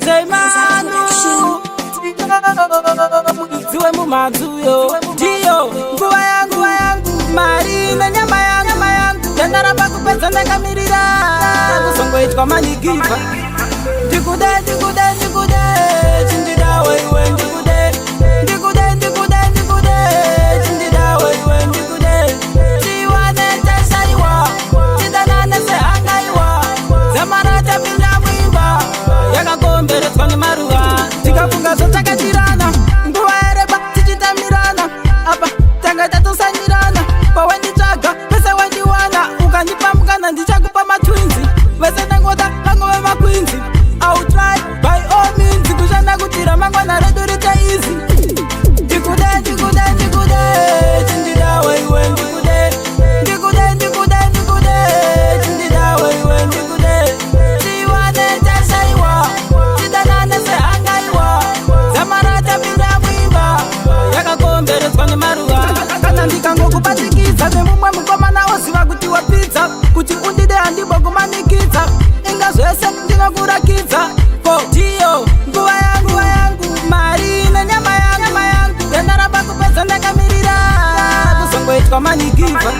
Zeimanu ziwe mumadzuyo ndiyo nguva yangu mari nenyama yangu yandaramba kupedza ndakamirira kuzongoitwa manigiva ndikude chindidawe iwe ndikude chindidawe iwe ndikude chiwane chashaiwa chidanane sehangaiwa zamara chapinda mwimba yakakomberedzwa nemaruva tikafunga zvatakatirana nguva yareba tichitamirana apa tanga tatosanyirana pawenditsvaga pese wendiwana ukandipa mukana ndichakupa matwinzi vese ndangoda vangove makwinzi I'll try by all means kushanda kuti ramangwana redu rite easy ndikude chindidawe iwe ndikude chindidawe iwe ndikude chiwane chashaiwa chidanane sehangaiwa zamara chapinda mwimba yakakomberedzwa nemaruva kana ndikangokubatikidza nemumwe mukomana woziva kuti wapidza kuti undide handimbo kumanikidza inga zvese ndinokurakidza ndiyo nguva yangu mari nenyama yangu yandaramba kupedza ndakamirira kuzongoitwa manigiva